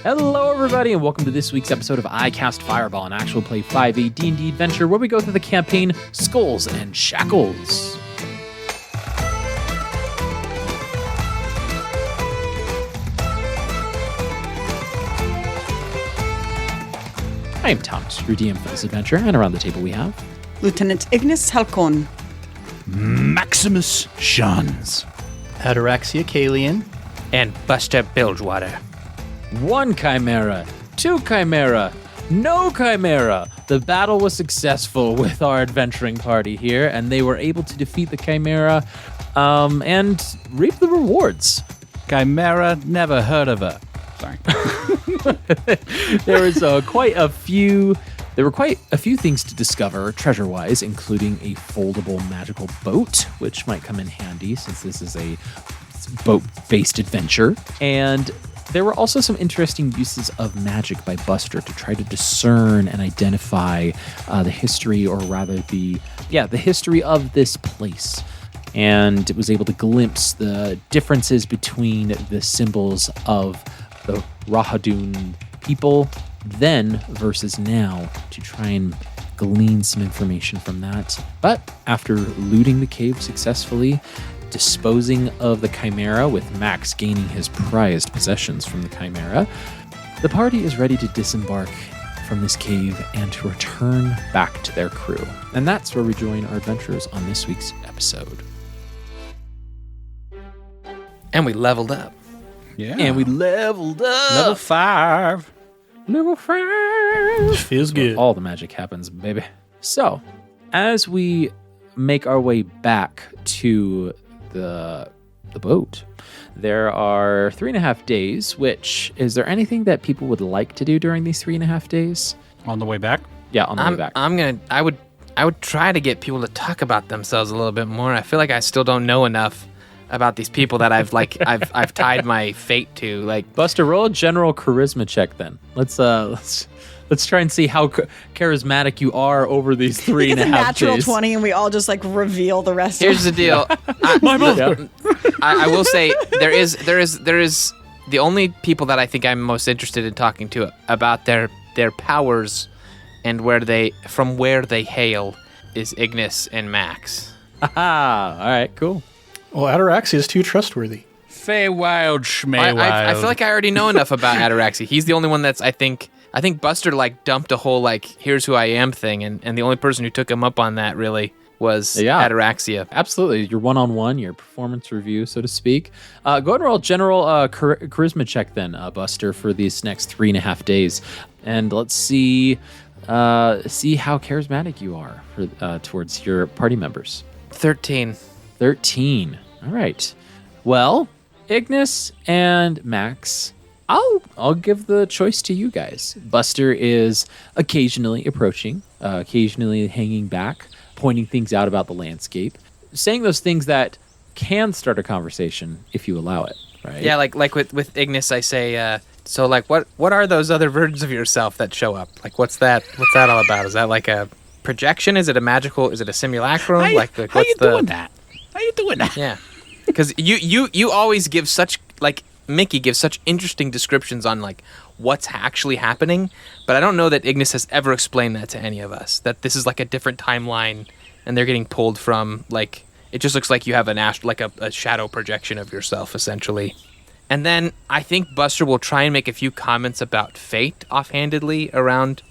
Hello, everybody, and welcome to this week's episode of I Cast Fireball, an actual play 5e D&D adventure where we go through the campaign Skulls and Shackles. I am Thomas, your DM for this adventure, and around the table we have Lieutenant Ignis Halcon, Maximus Shans, Ataraxia Kalian, and Buster Bilgewater. 1 Chimera, 2 Chimera, no Chimera. The battle was successful with our adventuring party here, and they were able to defeat the Chimera and reap the rewards. Chimera, never heard of her. Sorry. There was quite a few things to discover treasure-wise, including a foldable magical boat, which might come in handy since this is a boat-based adventure. And there were also some interesting uses of magic by Buster to try to discern and identify the history, or rather the history of this place. And it was able to glimpse the differences between the symbols of the Rahadun people then versus now to try and glean some information from that. But after looting the cave successfully, disposing of the Chimera with Max gaining his prized possessions from the Chimera, the party is ready to disembark from this cave and to return back to their crew. And that's where we join our adventurers on this week's episode. And we leveled up. Yeah. And we leveled up. Level 5. Level 5. Feels good. All the magic happens, baby. So, as we make our way back to the boat, there are 3.5 days, which, is there anything that people would like to do during these 3.5 days? On the way back? Yeah, on the way back. I would try to get people to talk about themselves a little bit more. I feel like I still don't know enough about these people that I've tied my fate to. Like, Buster, roll a general charisma check then. Let's try and see how charismatic you are over these 3.5 days. it's a natural 20, and we all just like reveal the rest. here's the deal. I will say there is the only people that I think I'm most interested in talking to about their powers and where they hail is Ignis and Max. All right, cool. Well, Ataraxia is too trustworthy. Feywild, Schmaywild. I feel like I already know enough about Ataraxia. He's the only one that's I think Buster like dumped a whole like here's who I am thing, and the only person who took him up on that really was Ataraxia. Absolutely, your one-on-one, your performance review, so to speak. Go ahead and roll a general charisma check then, Buster, for these next 3.5 days, and let's see how charismatic you are towards your party members. 13. All right. Well, Ignis and Max, I'll give the choice to you guys. Buster is occasionally approaching, occasionally hanging back, pointing things out about the landscape, saying those things that can start a conversation if you allow it, right? Yeah, like with Ignis, I say, so like what are those other versions of yourself that show up? Like what's that all about? Is that like a projection? Is it a simulacrum? How you doing that? Yeah, because you always give such, like, Mickey gives such interesting descriptions on like what's actually happening, but I don't know that Ignis has ever explained that to any of us, that this is like a different timeline and they're getting pulled from, like, it just looks like you have a shadow projection of yourself essentially. And then I think Buster will try and make a few comments about fate offhandedly around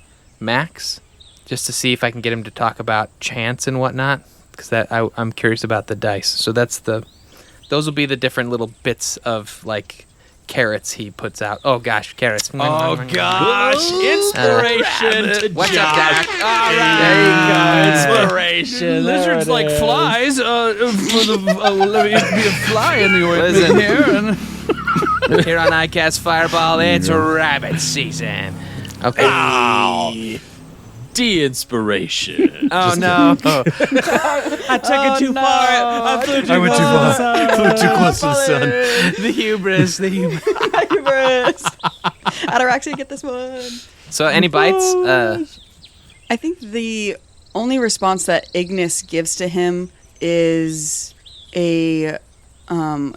Max, just to see if I can get him to talk about chance and whatnot, because I'm curious about the dice. So those will be the different little bits of like carrots he puts out. Oh gosh, carrots. Oh gosh, inspiration. What's up, Dak? All right. There you go, inspiration. Lizards like flies. Let me be a fly in the Listen. ointment here. And Here on I Cast Fireball, it's rabbit season. Okay. Ow. De-inspiration. Oh no. I took it too far. I flew too I went too far. Flew too close to the sun. The hubris. Hubris. Ataraxia, get this one. So any bites? I think the only response that Ignis gives to him is a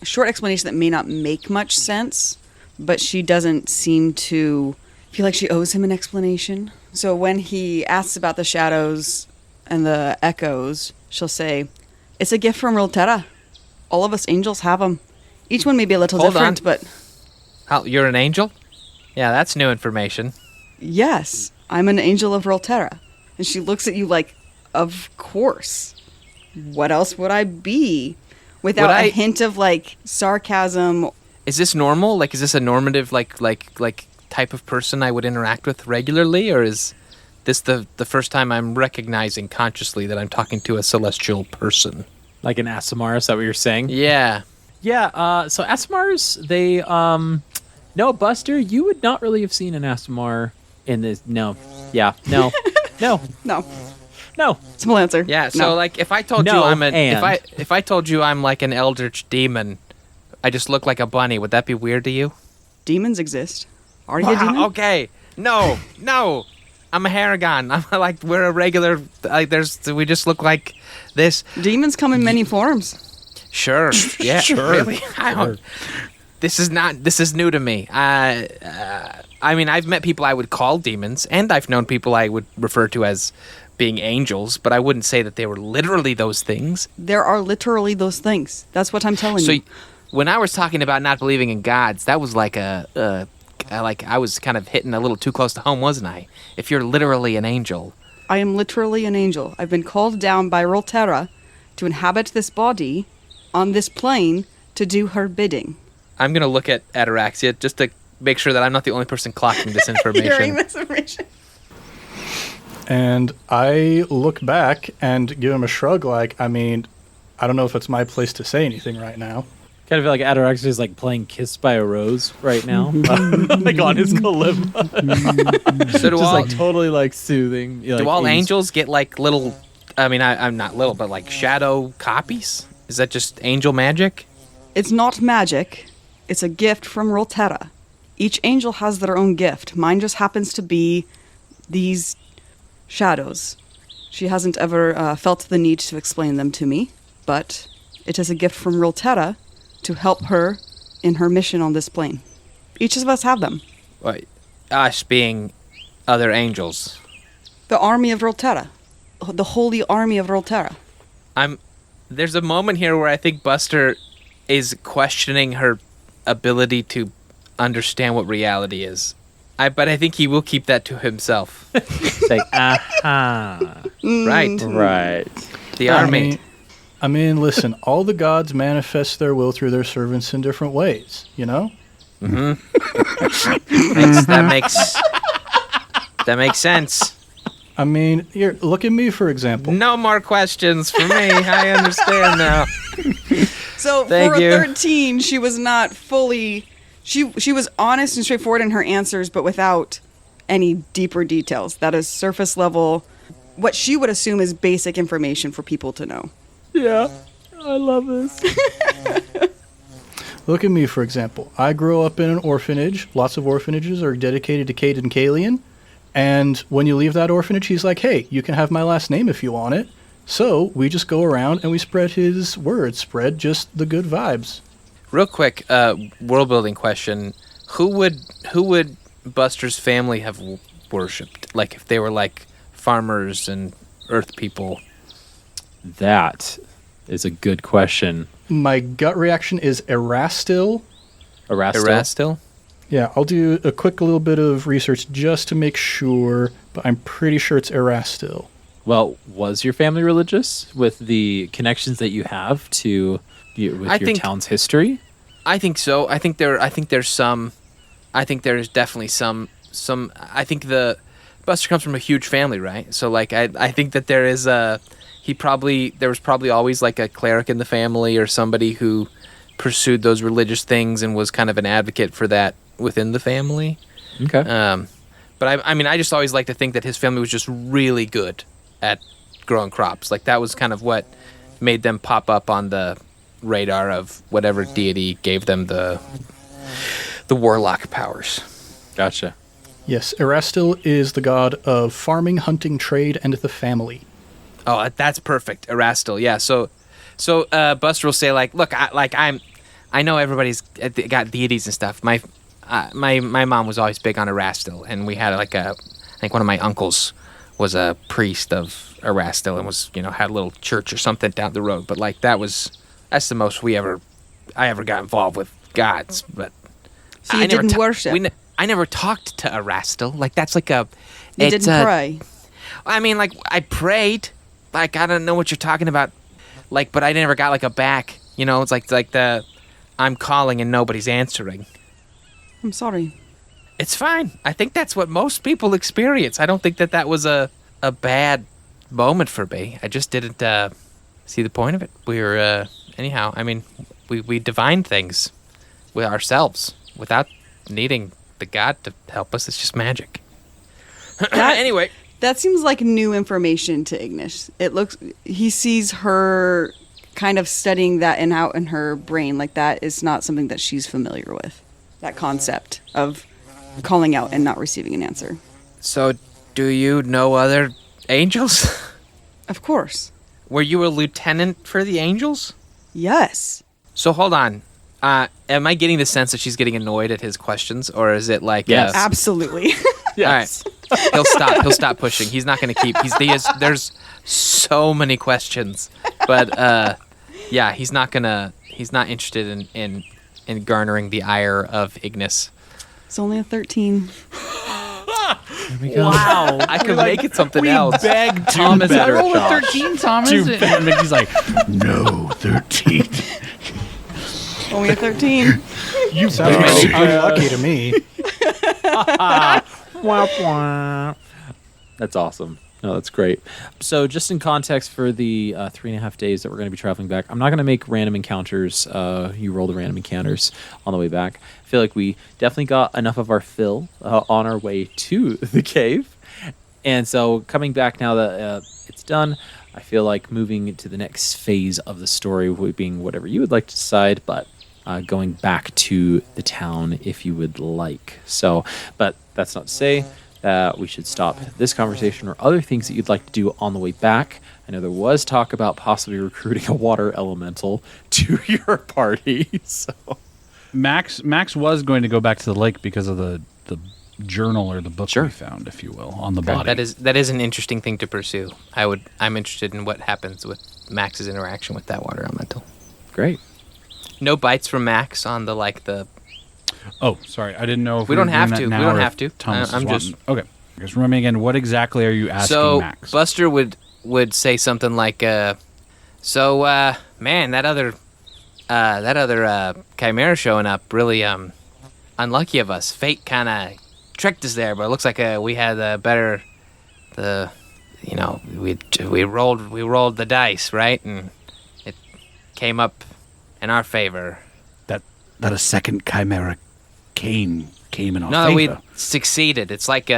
short explanation that may not make much sense, but she doesn't seem to feel like she owes him an explanation. So when he asks about the shadows and the echoes, she'll say, "It's a gift from Rolterra. All of us angels have them. Each one may be a little Hold different, on. but How, you're an angel? Yeah, that's new information. yes, I'm an angel of Rolterra." And she looks at you like, "Of course. What else would I be?" Without a hint of like sarcasm. Is this normal? Like, is this a normative like type of person I would interact with regularly, or is this the first time I'm recognizing consciously that I'm talking to a celestial person? Like an Asimar, is that what you're saying? Yeah. Yeah, so Asimars, they, no, Buster, you would not really have seen an Asimar in this, no. Yeah, no, no, No. no. Simple answer. Yeah. So No. like, if I told No, you I'm and- if I told you I'm like an eldritch demon, I just look like a bunny. Would that be weird to you? Demons exist. Are you a demon? Okay. No. I'm a Haragon. I'm like, we're a regular. Like, we just look like this. Demons come in many forms. Sure. Yeah. Sure. Really? I don't. This is new to me. I mean, I've met people I would call demons, and I've known people I would refer to as being angels, but I wouldn't say that they were literally those things. There are literally those things. That's what I'm telling So, you. when I was talking about not believing in gods, that was like like I was kind of hitting a little too close to home, wasn't I? If you're literally an angel. I am literally an angel. I've been called down by Rolterra to inhabit this body on this plane to do her bidding. I'm going to look at Ataraxia just to make sure that I'm not the only person clocking this information. Hearing this information. And I look back and give him a shrug like, I mean, I don't know if it's my place to say anything right now. Kind of feel like Ataraxia is like playing Kissed by a Rose right now. Like on his kalimba. So do Just all, like totally like soothing. do all angels get like little, I mean, I'm not little, but like shadow copies? Is that just angel magic? It's not magic. It's a gift from Rolterra. Each angel has their own gift. Mine just happens to be these shadows. She hasn't ever felt the need to explain them to me, but it is a gift from Rolterra to help her in her mission on this plane. Each of us have them. What, us being other angels. The army of Rolterra. The holy army of Rolterra. There's a moment here where I think Buster is questioning her ability to understand what reality is. But I think he will keep that to himself. Like, aha. Right. Right. The army. I mean, listen, all the gods manifest their will through their servants in different ways, you know? That makes sense. I mean, here, look at me, for example. No more questions for me. I understand now. So Thank for you. a 13, she was not fully... She was honest and straightforward in her answers, but without any deeper details. That is surface level, what she would assume is basic information for people to know. Yeah. I love this. Look at me, for example. I grew up in an orphanage. Lots of orphanages are dedicated to Cade and Kalian. And when you leave that orphanage, he's like, hey, you can have my last name if you want it. So we just go around and we spread his words, spread just the good vibes. Real quick, world building question: Who would Buster's family have worshipped? Like if they were like farmers and earth people. That is a good question. My gut reaction is Erastil. Erastil? Yeah, I'll do a quick little bit of research just to make sure, but I'm pretty sure it's Erastil. Well, was your family religious with the connections that you have to your town's history? I think so. I think there's definitely some. I think the Buster comes from a huge family, right? So like I think that there is there was probably always like a cleric in the family or somebody who pursued those religious things and was kind of an advocate for that within the family. Okay. But I mean, I just always like to think that his family was just really good at growing crops. Like that was kind of what made them pop up on the radar of whatever deity gave them the warlock powers. Gotcha. Yes, Erastil is the god of farming, hunting, trade, and the family. Oh, that's perfect. Erastil. Yeah. So Buster will say like, look, I know everybody's got deities and stuff. my mom was always big on Erastil, and we had like I think one of my uncles was a priest of Erastil and was, had a little church or something down the road. But like that's the most I ever got involved with gods. But So you didn't worship. I never talked to Erastil. Like that's like You didn't pray. I mean, like I prayed. Like I don't know what you're talking about. Like, but I never got like a back. It's like the I'm calling and nobody's answering. I'm sorry. It's fine. I think that's what most people experience. I don't think that was a bad moment for me. I just didn't see the point of it. We were anyhow. I mean, we divine things with ourselves without needing the god to help us. It's just magic. Anyway, that seems like new information to Ignis. He sees her kind of studying that out in her brain. Like that is not something that she's familiar with. That concept of calling out and not receiving an answer. So, do you know other angels? Of course. Were you a lieutenant for the angels? Yes. So hold on. Am I getting the sense that she's getting annoyed at his questions, or is it like Yes. Absolutely. Yes. All right. He'll stop pushing. He's not going to keep. There's so many questions, but yeah, he's not interested in garnering the ire of Ignis. It's only a 13. Wow. I could make it something else. Begged Thomas. I better rolled a shots. 13, Thomas. Too bad. Mickey's like, no, 13. Only a 13. You sound pretty lucky to me. That's awesome. No, that's great. So just in context for the 3.5 days that we're going to be traveling back, I'm not going to make random encounters. You roll the random encounters on the way back. I feel like we definitely got enough of our fill on our way to the cave. And so coming back now that it's done, I feel like moving to the next phase of the story would being whatever you would like to decide, but going back to the town if you would like. So, but that's not to say we should stop this conversation or other things that you'd like to do on the way back. I know there was talk about possibly recruiting a water elemental to your party. So Max was going to go back to the lake because of the journal or the book Sure. we found, if you will, on the body. That is an interesting thing to pursue. I'm interested in what happens with Max's interaction with that water elemental. great. No bites from Max on the Oh, sorry. I didn't know if We don't were have doing to. that We now don't or have if to. Thomas I'm is just- wanting- Okay. Just remind me again, what exactly are you asking So Max? Buster would say something like, man, that other chimera showing up really unlucky of us. Fate kind of tricked us there, but it looks like we had we rolled the dice, right, and it came up in our favor. That a second chimera came in our No, favor. we succeeded. It's like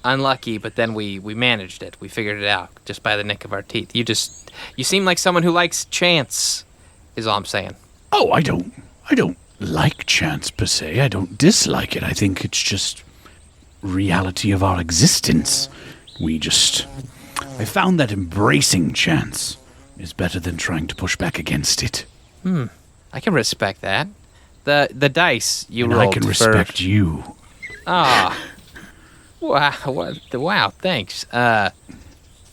unlucky, but then we managed it. We figured it out just by the nick of our teeth. You seem like someone who likes chance, is all I'm saying. Oh, I don't like chance per se. I don't dislike it. I think it's just reality of our existence. I found that embracing chance is better than trying to push back against it. I can respect that. The dice you And rolled I can respect for... you. Ah. Wow, thanks. I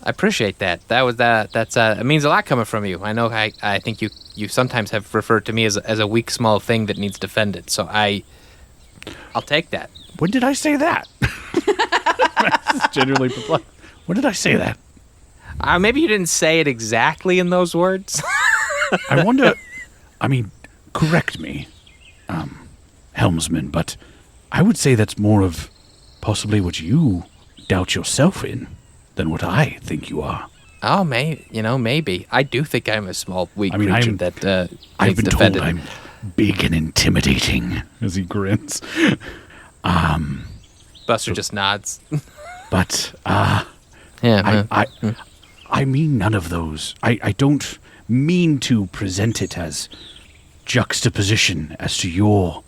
appreciate that. It means a lot coming from you. I know I think you sometimes have referred to me as a weak, small thing that needs defended, so I'll take that. When did I say that? Genuinely perplexed. When did I say that? Maybe you didn't say it exactly in those words. I wonder, correct me, helmsman, but I would say that's more of possibly what you doubt yourself in than what I think you are. Oh, maybe. I do think I'm a small, weak creature I've that been needs defended. told I'm big and intimidating. As he grins. Buster just nods. But, Yeah. I mean none of those. I don't mean to present it as juxtaposition as to your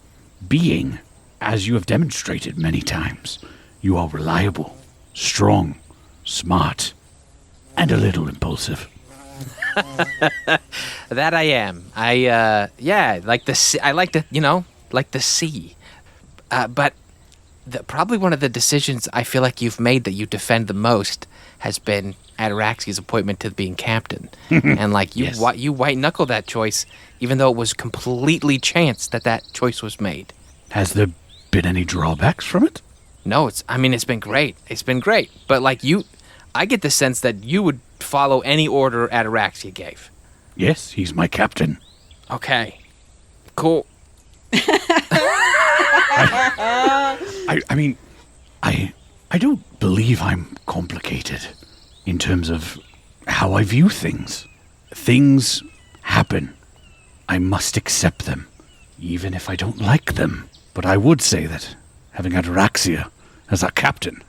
being, as you have demonstrated many times. You are reliable, strong, smart, and a little impulsive. That I am. I like to like the sea. But probably one of the decisions I feel like you've made that you defend the most has been Ataraxia's appointment to being captain. And like you, Yes. you white knuckled that choice, even though it was completely chance that choice was made. Has there been any drawbacks from it? No, it's been great. It's been great. But like I get the sense that you would follow any order Ataraxia gave. Yes, he's my captain. Okay. Cool. I don't believe I'm complicated in terms of how I view things. Things happen. I must accept them, even if I don't like them. But I would say that having Ataraxia as our captain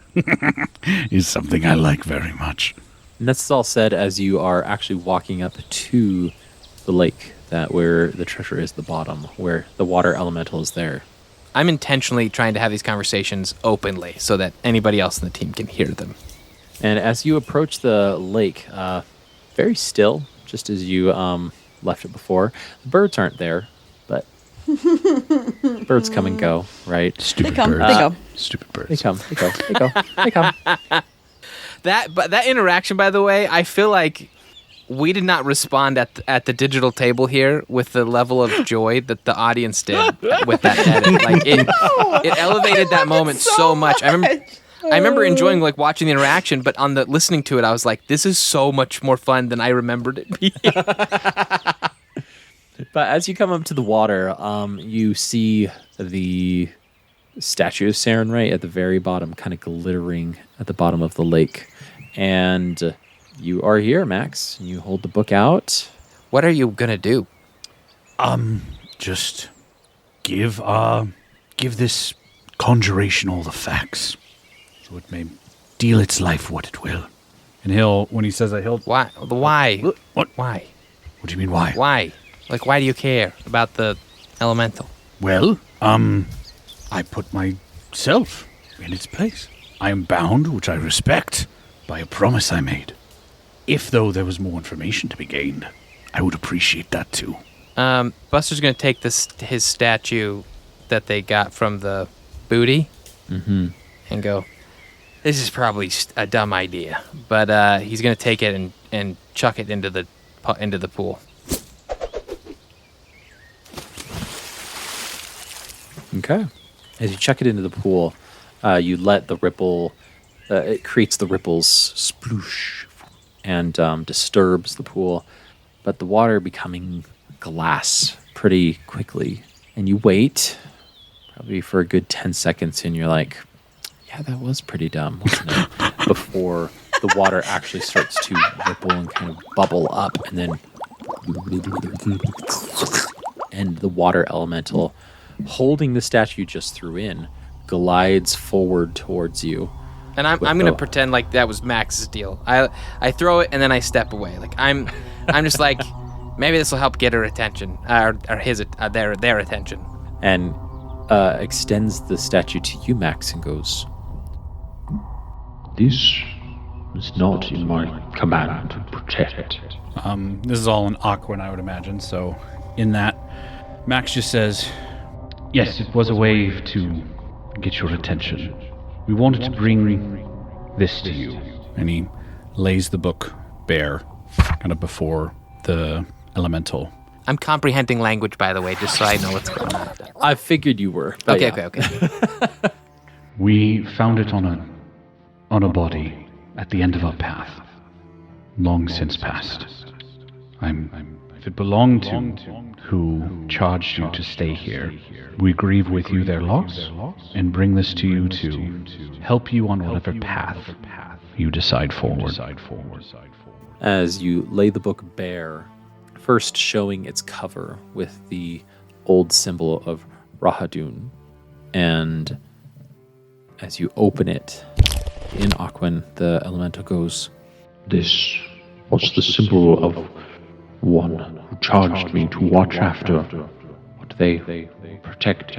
is something I like very much. And that's all said as you are actually walking up to the lake, that where the treasure is, the bottom, where the water elemental is there. I'm intentionally trying to have these conversations openly so that anybody else in the team can hear them. And as you approach the lake, very still, just as you left it before. The birds aren't there, but birds come and go, right? Stupid They come, birds. they go. Stupid birds. They come, they go, they go, they come. That interaction, by the way, I feel like we did not respond at the digital table here with the level of joy that the audience did with that edit. Like it elevated that moment so much. I remember enjoying like watching the interaction, but on the listening to it, I was like, this is so much more fun than I remembered it being. But as you come up to the water, you see the statue of Saren right at the very bottom, kind of glittering at the bottom of the lake. And you are here, Max. You hold the book out. What are you gonna do? Just give this conjuration all the facts, so it may deal its life what it will. And when he says that, he'll... Why? Why? What? Why? What do you mean, why? Why? Like, why do you care about the elemental? Well, I put myself in its place. I am bound, which I respect, by a promise I made. If, though, there was more information to be gained, I would appreciate that, too. Buster's gonna take his statue that they got from the booty and go, this is probably a dumb idea, but he's gonna take it and chuck it into the pool. Okay. As you chuck it into the pool, you let the ripple, it creates the ripples sploosh and disturbs the pool, but the water becoming glass pretty quickly. And you wait probably for a good 10 seconds and you're like, yeah, that was pretty dumb, wasn't it? Before the water actually starts to ripple and kind of bubble up, and then and the water elemental holding the statue you just threw in glides forward towards you. And I'm gonna pretend like that was Max's deal. I throw it and then I step away. Like I'm just like, maybe this will help get her attention, or their attention. And extends the statue to you, Max, and goes, This is not in my command to protect. This is all in Aquan, I would imagine. So in that, Max just says, Yes, it was a way to get your attention. We wanted to bring this to you. and he lays the book bare, kind of before the elemental. I'm comprehending language, by the way, just so I know what's going on. I figured you were. but Okay, yeah. okay. We found it on a body at the end of our path, long since passed. If it belonged to who charged you to stay here, we grieve with you their loss and bring this to you to help you on whatever path you decide forward. As you lay the book bare, first showing its cover with the old symbol of Rahadun, and as you open it in Aquan, the elemental goes, This was the symbol of one who charged me to watch after what they protect.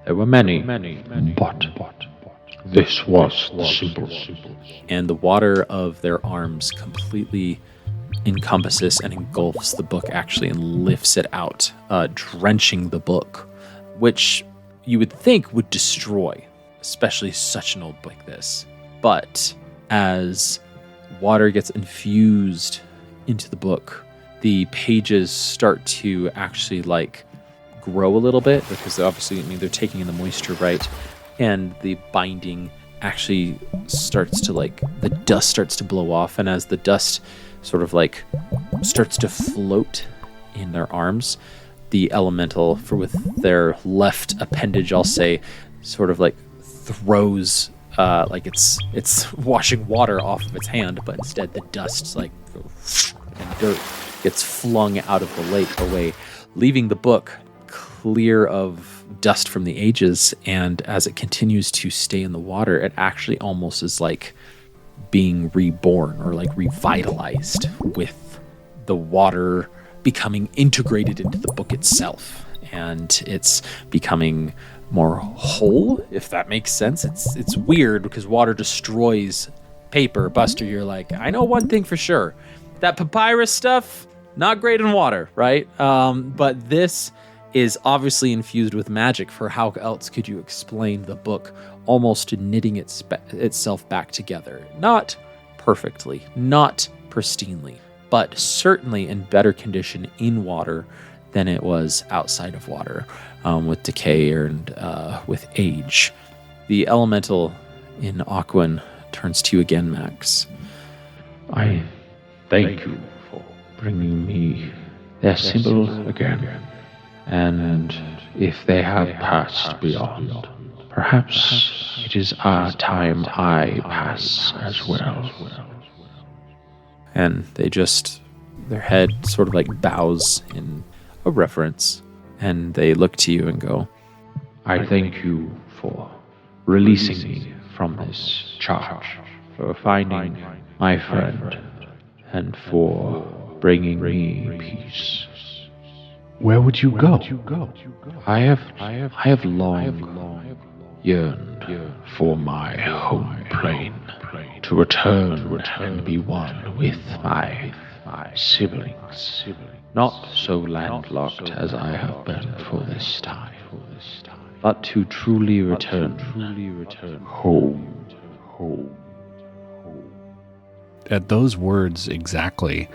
There were many, but this was the symbol. and the water of their arms completely encompasses and engulfs the book actually and lifts it out, drenching the book. which you would think would destroy, especially such an old book like this. But as water gets infused into the book, the pages start to actually like grow a little bit, because obviously, they're taking in the moisture, right? And the binding actually starts to like, the dust starts to blow off, and as the dust sort of like starts to float in their arms, the elemental, for with their left appendage, I'll say, sort of like throws like it's washing water off of its hand, but instead the dust like and dirt gets flung out of the lake away, leaving the book clear of dust from the ages. And as it continues to stay in the water, it actually almost is like being reborn or like revitalized, with the water becoming integrated into the book itself, and it's becoming more whole, if that makes sense. It's weird because water destroys paper. Buster, you're like, I know one thing for sure, that papyrus stuff, not great in water, right? But this is obviously infused with magic, for how else could you explain the book almost knitting itself back together? Not perfectly, not pristinely, but certainly in better condition in water than it was outside of water, with decay and with age. The elemental in Aquan turns to you again, Max. I thank you for bringing me their symbol again. And if they have passed beyond, perhaps it is our time I pass as well. And they just, their head sort of like bows in a reverence, and they look to you and go, I thank you for releasing me from this charge, for finding my friend, and for bringing me peace. Where would you go? I have long yearned for my home plane, to return and be one with my siblings, not so landlocked as I have been for this time, but to truly return home. At those words exactly,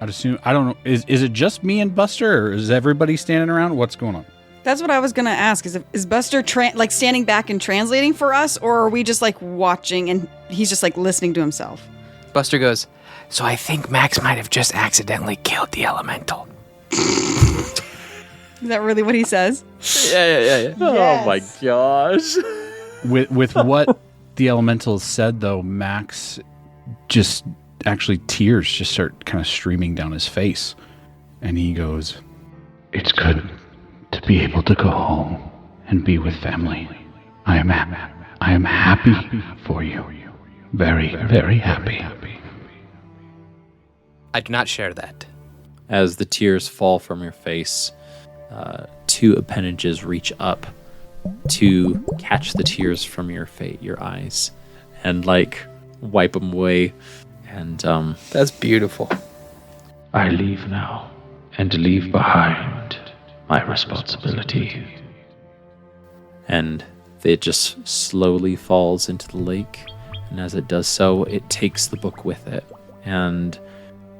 I'd assume, I don't know, is it just me and Buster, or is everybody standing around? What's going on? That's what I was going to ask. Is Buster like standing back and translating for us, or are we just like watching and he's just like listening to himself? Buster goes, so I think Max might have just accidentally killed the elemental. Is that really what he says? yeah. Yes. Oh my gosh. With what the elemental said, though, Max just actually, tears just start kind of streaming down his face, and he goes, It's good to be able to go home and be with family. I am happy for you. Very, very happy. I do not share that. As the tears fall from your face, two appendages reach up to catch the tears from your eyes, and like wipe them away. And That's beautiful. I leave now, and leave behind my responsibility. And it just slowly falls into the lake, and as it does so, it takes the book with it. And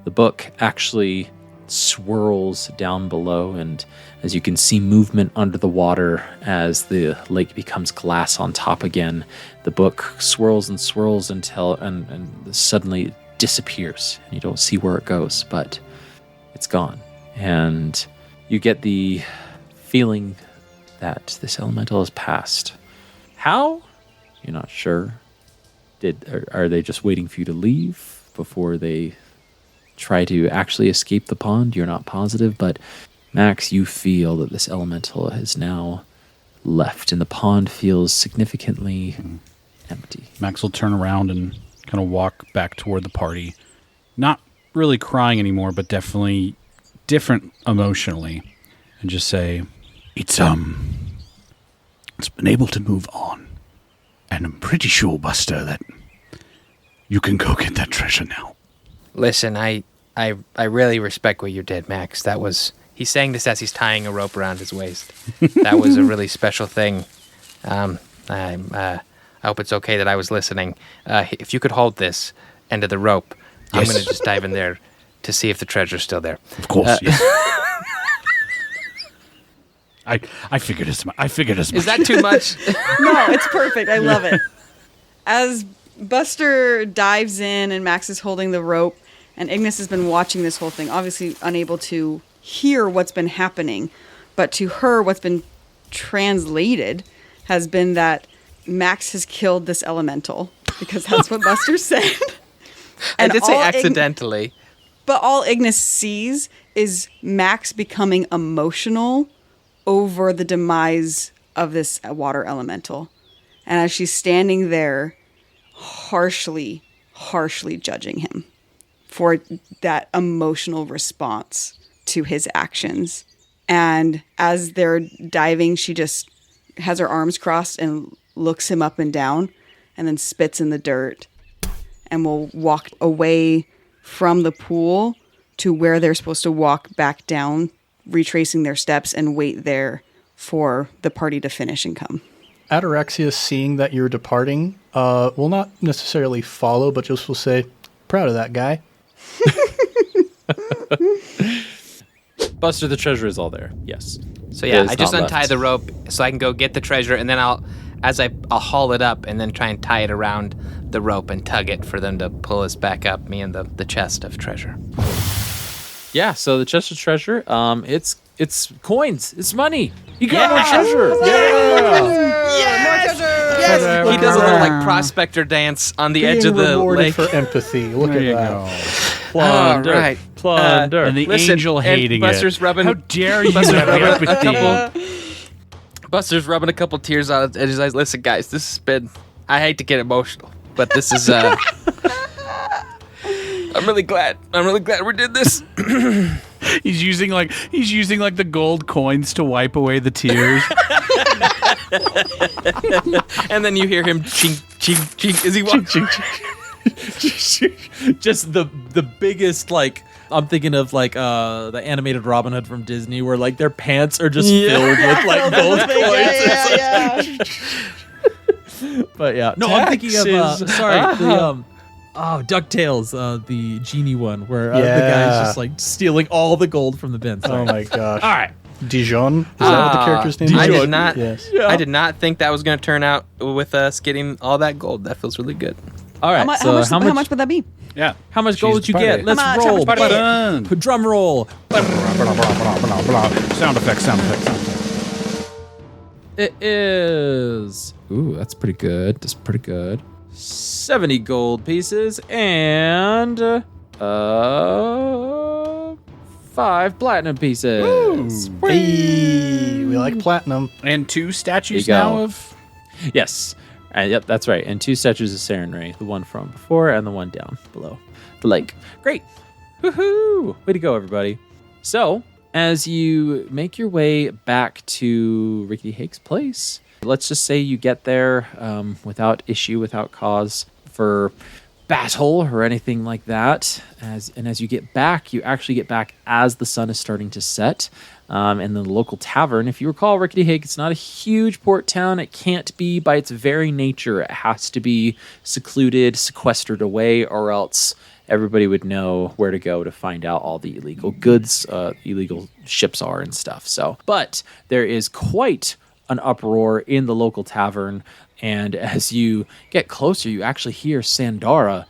the book actually swirls down below, and as you can see movement under the water as the lake becomes glass on top again, the book swirls and swirls until and suddenly disappears, and you don't see where it goes, but it's gone. And you get the feeling that this elemental has passed. How? You're not sure. Are they just waiting for you to leave before they try to actually escape the pond? You're not positive, but Max, you feel that this elemental has now left, and the pond feels significantly empty. Max will turn around and kind of walk back toward the party, not really crying anymore, but definitely different emotionally, and just say, It's been able to move on. And I'm pretty sure, Buster, that you can go get that treasure now. Listen, I really respect what you did, Max. That was He's saying this as he's tying a rope around his waist. That was a really special thing. I hope it's okay that I was listening. If you could hold this end of the rope, I'm going to just dive in there to see if the treasure's still there. Of course, yes. I figured as much. Is that too much? No, it's perfect. I love it. As Buster dives in and Max is holding the rope, and Ignis has been watching this whole thing, obviously unable to hear what's been happening, but to her, what's been translated has been that Max has killed this elemental, because that's what Buster said. I did say accidentally. But all Ignis sees is Max becoming emotional over the demise of this water elemental. And as she's standing there, harshly judging him for that emotional response to his actions. And as they're diving, she just has her arms crossed and looks him up and down and then spits in the dirt and will walk away from the pool to where they're supposed to walk back down, retracing their steps and wait there for the party to finish and come. Ataraxia, seeing that you're departing, will not necessarily follow, but just will say, proud of that guy. Buster, the treasure is all there. Yes. So yeah, It is I just not untie left. the rope so I can go get the treasure, and then I'll haul it up and then try and tie it around the rope and tug it for them to pull us back up, me and the chest of treasure. Yeah, so the chest of treasure, it's coins. It's money. You got more treasure. Yes! He does a little like prospector dance on the edge of the rewarded lake. for empathy. Look There you at go. that. Plunder. All right. Plunder. And the Listen, angel and hating Buster's it. rubbing- How dare you Buster's have rubbing a empathy? Buster's rubbing a couple tears out of his eyes. Listen, guys, this has been. I hate to get emotional, but this is. I'm really glad. We did this. He's using like the gold coins to wipe away the tears. And then you hear him chink, chink, chink as he walks. Just the biggest, like, I'm thinking of like the animated Robin Hood from Disney, where like their pants are just filled with like gold coins. But yeah, no, I'm thinking of the DuckTales, the genie one, where the guy's just like stealing all the gold from the bin. Oh my gosh. All right. Dijon? Is that what the character's name is? I did not. Yes. I did not think that was going to turn out with us getting all that gold. That feels really good. All right. How much would that be? Yeah. How much She's gold did you get? party. Let's How much? roll. How much Done. Drum roll. Sound effects. It is. Ooh, that's pretty good. 70 gold pieces and 5 platinum pieces. Hey, we like platinum. And 2 statues There you go. now of. Yes. Yep, that's right. And 2 statues of Sarenrae, the one from before and the one down below the lake. Great. Woohoo! Way to go, everybody. So, as you make your way back to Rickety Hake's place, let's just say you get there without issue, without cause for battle or anything like that. As you get back, you actually get back as the sun is starting to set. And the local tavern, if you recall, Rickety Hake, it's not a huge port town. It can't be by its very nature. It has to be secluded, sequestered away, or else everybody would know where to go to find out all the illegal goods, illegal ships are and stuff. So, but there is quite an uproar in the local tavern, and as you get closer, you actually hear Sandara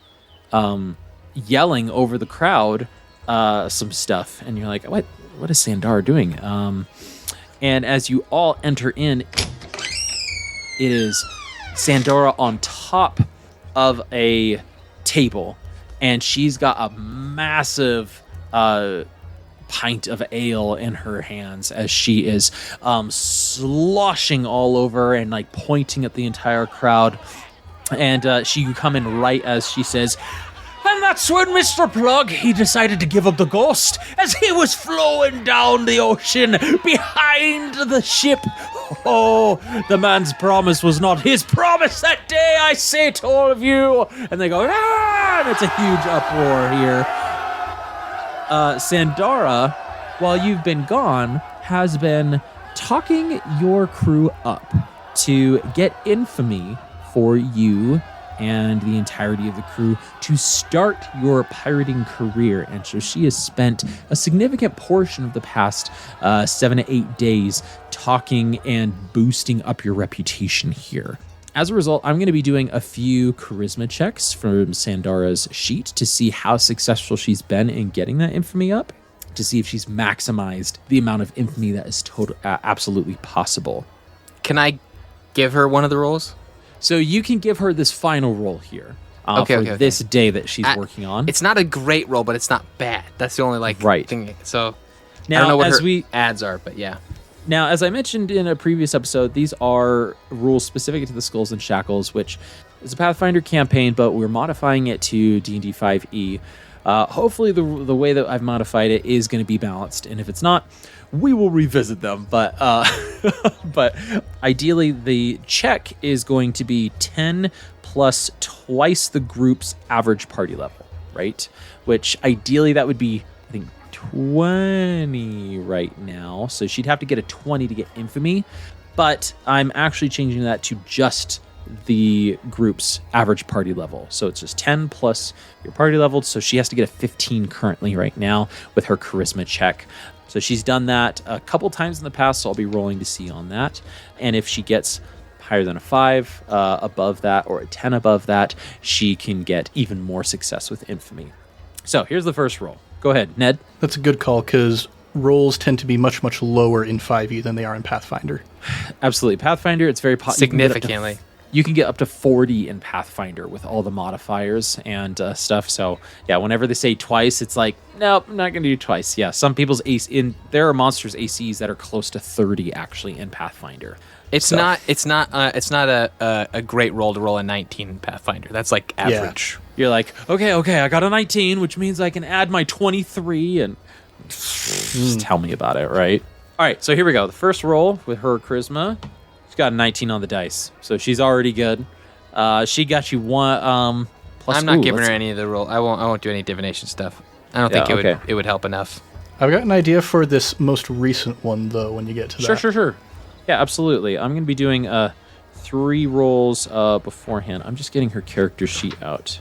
yelling over the crowd some stuff, and you're like, what is Sandara doing? And as you all enter in, it is Sandara on top of a table, and she's got a massive pint of ale in her hands as she is sloshing all over and like pointing at the entire crowd. And you come in right as she says, "And that's when Mr. Plug, he decided to give up the ghost as he was flowing down the ocean behind the ship. Oh, the man's promise was not his promise that day, I say to all of you." And they go, "Ah!" And it's a huge uproar here. Sandara while you've been gone, has been talking your crew up to get infamy for you and the entirety of the crew to start your pirating career. And so she has spent a significant portion of the past 7 to 8 days talking and boosting up your reputation here. As a result, I'm going to be doing a few charisma checks from Sandara's sheet to see how successful she's been in getting that infamy up, to see if she's maximized the amount of infamy that is absolutely possible. Can I give her one of the rolls? So you can give her this final roll here for this day that she's working on. It's not a great roll, but it's not bad. That's the only thing. So now, I don't know what as her ads are, but yeah. Now, as I mentioned in a previous episode, these are rules specific to the Skulls and Shackles, which is a Pathfinder campaign, but we're modifying it to D&D 5e. Hopefully the way that I've modified it is going to be balanced, and if it's not, we will revisit them. But but ideally, the check is going to be 10 plus twice the group's average party level, right? Which ideally that would be, I think, 20 right now. So she'd have to get a 20 to get infamy, but I'm actually changing that to just the group's average party level. So it's just 10 plus your party level. So she has to get a 15 currently right now with her charisma check. So she's done that a couple times in the past, so I'll be rolling to see on that. And if she gets higher than a 5 above that, or a 10 above that, she can get even more success with infamy. So here's the first roll. Go ahead, Ned. That's a good call, because rolls tend to be much, much lower in 5e than they are in Pathfinder. Absolutely. Pathfinder, it's very significantly. You can get up to 40 in Pathfinder with all the modifiers and stuff. So yeah, whenever they say twice, it's like, nope, I'm not going to do twice. Yeah, some people's there are monsters ACs that are close to 30 actually in Pathfinder. It's not a great roll to roll a 19 in Pathfinder. That's like average. Yeah. You're like, okay, I got a 19, which means I can add my 23 and just tell me about it, right? All right, so here we go. The first roll with her charisma. She's got a 19 on the dice, so she's already good. She got you one. Plus, I'm not giving her any of the roll. I won't do any divination stuff. I don't think it would help enough. I've got an idea for this most recent one though. When you get to that, sure. Yeah, absolutely. I'm going to be doing 3 rolls beforehand. I'm just getting her character sheet out.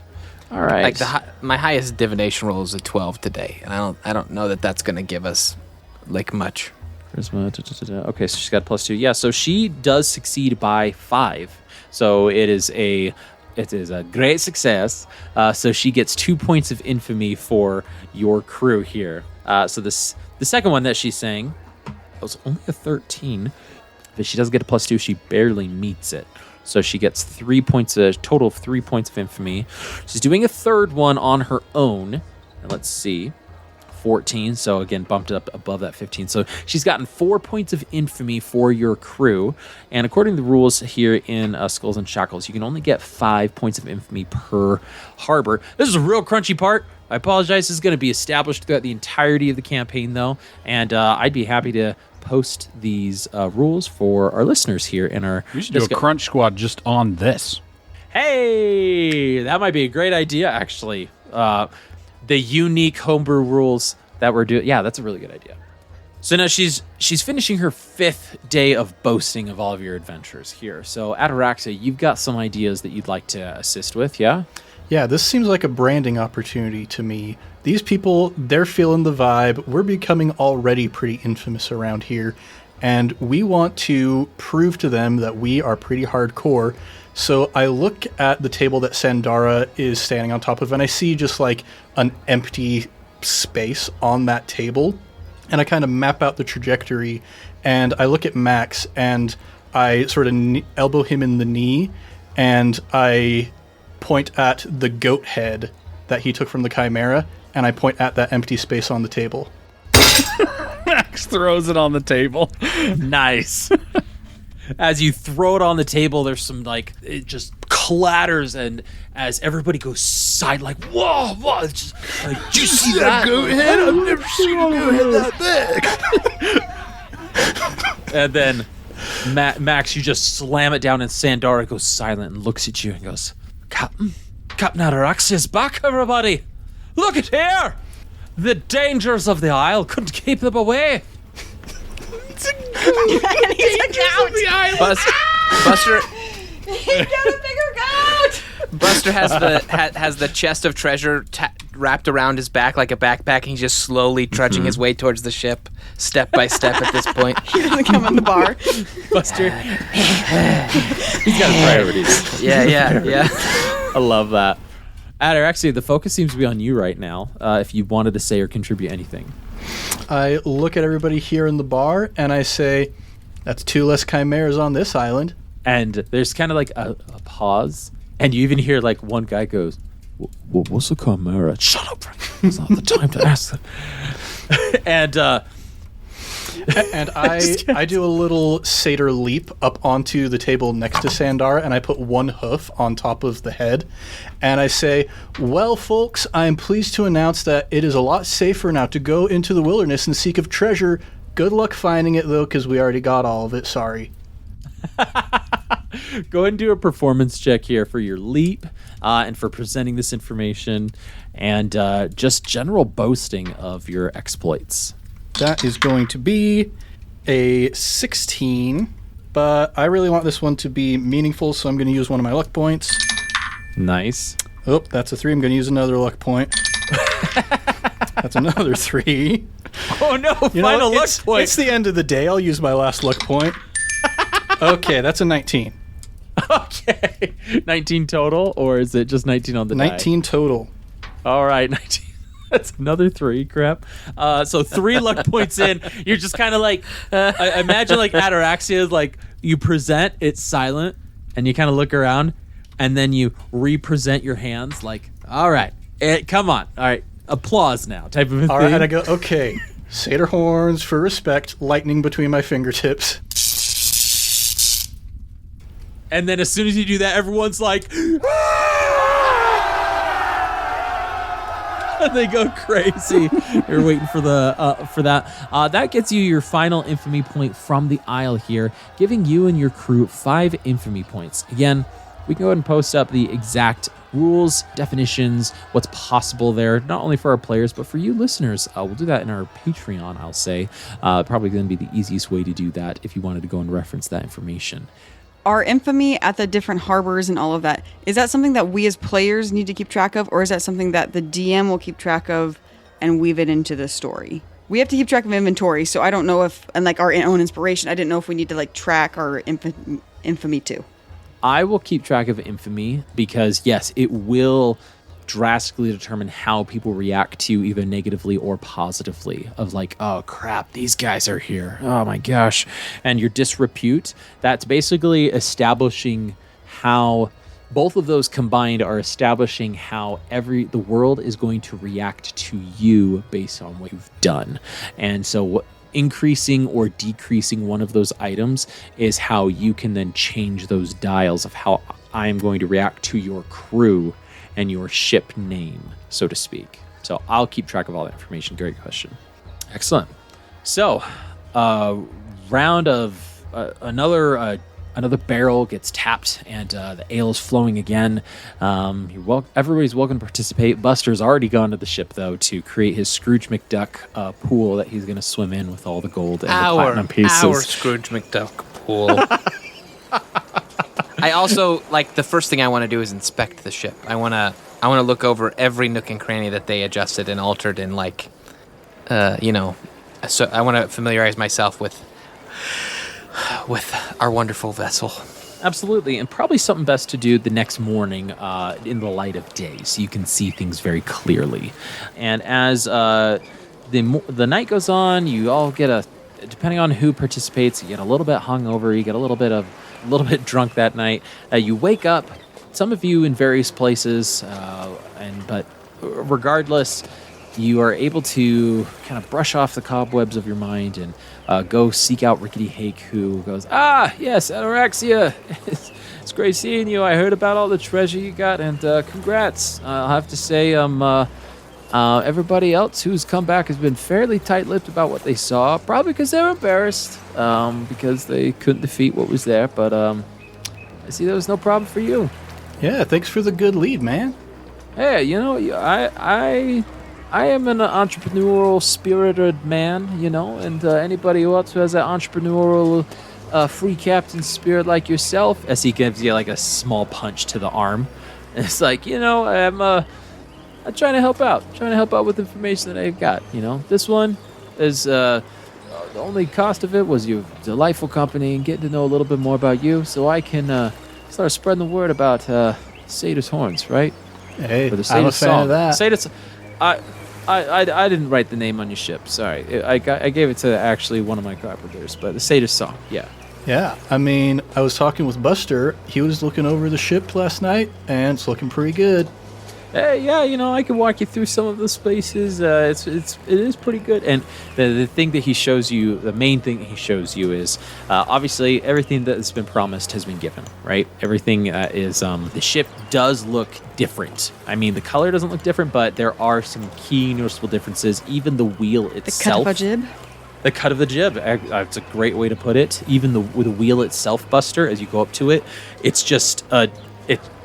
All right. Like my highest divination roll is a 12 today, and I don't know that that's going to give us like much. Charisma. Okay, so she's got +2. Yeah, so she does succeed by 5. So it is a great success. So she gets 2 points of infamy for your crew here. So the second one that she's saying was only a 13. But she does get a +2. She barely meets it. So she gets 3 points, a total of 3 points of infamy. She's doing a third one on her own. And let's see. 14, so again bumped up above that 15. So she's gotten 4 points of infamy for your crew, and according to the rules here in Skulls and Shackles, you can only get 5 points of infamy per harbor. This is a real crunchy part. I apologize. This is going to be established throughout the entirety of the campaign, though, and I'd be happy to post these rules for our listeners here in our. We should do a crunch squad just on this. Hey, that might be a great idea, actually. The unique homebrew rules that we're doing. Yeah, that's a really good idea. So now she's finishing her 5th day of boasting of all of your adventures here. So Ataraxia, you've got some ideas that you'd like to assist with, yeah? Yeah, this seems like a branding opportunity to me. These people, they're feeling the vibe. We're becoming already pretty infamous around here, and we want to prove to them that we are pretty hardcore. So I look at the table that Sandara is standing on top of, and I see just like an empty space on that table, and I kind of map out the trajectory, and I look at Max, and I sort of elbow him in the knee, and I point at the goat head that he took from the Chimera, and I point at that empty space on the table. Max throws it on the table. Nice. As you throw it on the table, there's some it just clatters, and as everybody goes side, like, whoa, it's just like, did you see that goat head? I've never seen a goat head that big. And then Max, you just slam it down, and Sandara goes silent and looks at you and goes, Captain Ataraxia is back, everybody. Look at here. The dangers of the Isle couldn't keep them away. And he's a goat. Buster He's got a bigger goat. Buster has the chest of treasure wrapped around his back like a backpack, and he's just slowly trudging his way towards the ship, step by step at this point. He doesn't come in the bar. Buster. He's got priorities. Yeah. I love that. Ataraxia, the focus seems to be on you right now. If you wanted to say or contribute anything. I look at everybody here in the bar and I say, that's 2 less chimeras on this island. And there's kind of like a pause. And you even hear like one guy goes, what's a chimera? Shut up, Frank. It's not the time to ask that. And I do a little satyr leap up onto the table next to Sandara, and I put one hoof on top of the head. And I say, well, folks, I am pleased to announce that it is a lot safer now to go into the wilderness and seek of treasure. Good luck finding it, though, because we already got all of it. Sorry. Go ahead and do a performance check here for your leap and for presenting this information and just general boasting of your exploits. That is going to be a 16, but I really want this one to be meaningful, so I'm going to use one of my luck points. Nice. Oh, that's a 3. I'm going to use another luck point. That's another 3. Oh no, final luck point. It's the end of the day. I'll use my last luck point. Okay, that's a 19. Okay. 19 total, or is it just 19 on the 19 total. All right, 19. That's another 3, crap. So 3 luck points in. You're just kind of like, I imagine like Ataraxia is like, you present, it's silent, and you kind of look around, and then you represent your hands like, all right, come on. All right, applause now type of a thing. All right, and I go, okay, satyr horns for respect, lightning between my fingertips. And then as soon as you do that, everyone's like, they go crazy. You're waiting for that. That gets you your final infamy point from the Isle here, giving you and your crew 5 infamy points. Again, we can go ahead and post up the exact rules, definitions, what's possible there, not only for our players, but for you listeners. We'll do that in our Patreon, I'll say. Probably going to be the easiest way to do that if you wanted to go and reference that information. Our infamy at the different harbors and all of that, is that something that we as players need to keep track of, or is that something that the DM will keep track of and weave it into the story? We have to keep track of inventory, so I don't know if, and like our own inspiration, I didn't know if we need to like track our infamy too. I will keep track of infamy because, yes, it will drastically determine how people react to either negatively or positively of like, oh crap, these guys are here, oh my gosh. And your disrepute, that's basically establishing how both of those combined are establishing how the world is going to react to you based on what you've done. And so increasing or decreasing one of those items is how you can then change those dials of how I am going to react to your crew and your ship name, so to speak. So I'll keep track of all that information. Great question. Excellent. So, round of another barrel gets tapped, and the ale is flowing again. Everybody's welcome to participate. Buster's already gone to the ship, though, to create his Scrooge McDuck pool that he's going to swim in with all the gold and the platinum pieces. Our Scrooge McDuck pool. I also, like, the first thing I want to do is inspect the ship. I want to look over every nook and cranny that they adjusted and altered and, like, so I want to familiarize myself with our wonderful vessel. Absolutely, and probably something best to do the next morning in the light of day, so you can see things very clearly. And as the night goes on, you all get depending on who participates, you get a little bit hungover, you get a little bit drunk that night. You wake up, some of you in various places, but regardless, you are able to kind of brush off the cobwebs of your mind and go seek out Rickety Hake, who goes, yes, Ataraxia, it's great seeing you. I heard about all the treasure you got, and congrats. I'll have to say, everybody else who's come back has been fairly tight-lipped about what they saw, probably because they're embarrassed, because they couldn't defeat what was there, but I see there was no problem for you. Yeah, thanks for the good lead, man. Hey, I am an entrepreneurial spirited man, you know, and anybody else who has an entrepreneurial free captain spirit like yourself, as he gives you like a small punch to the arm. And it's like, you know, I'm trying to help out with information that I've got. You know, this one is the only cost of it was your delightful company and getting to know a little bit more about you, so I can start spreading the word about Satyrs Horns, right? Hey, Or the I'm a Satyrs fan song. of that. Satyrs, I didn't write the name on your ship. Sorry, I gave it to actually one of my carpenters, but the Satyrs song, yeah. Yeah, I mean, I was talking with Buster. He was looking over the ship last night, and it's looking pretty good. Hey, yeah, you know, I can walk you through some of the spaces. It is pretty good. And the thing that he shows you, the main thing he shows you is obviously everything that has been promised has been given, right? Everything is the ship does look different. I mean, the color doesn't look different, but there are some key noticeable differences. Even the wheel itself. The cut of a jib. The cut of the jib. It's a great way to put it. Even the wheel itself, Buster, as you go up to it, it's just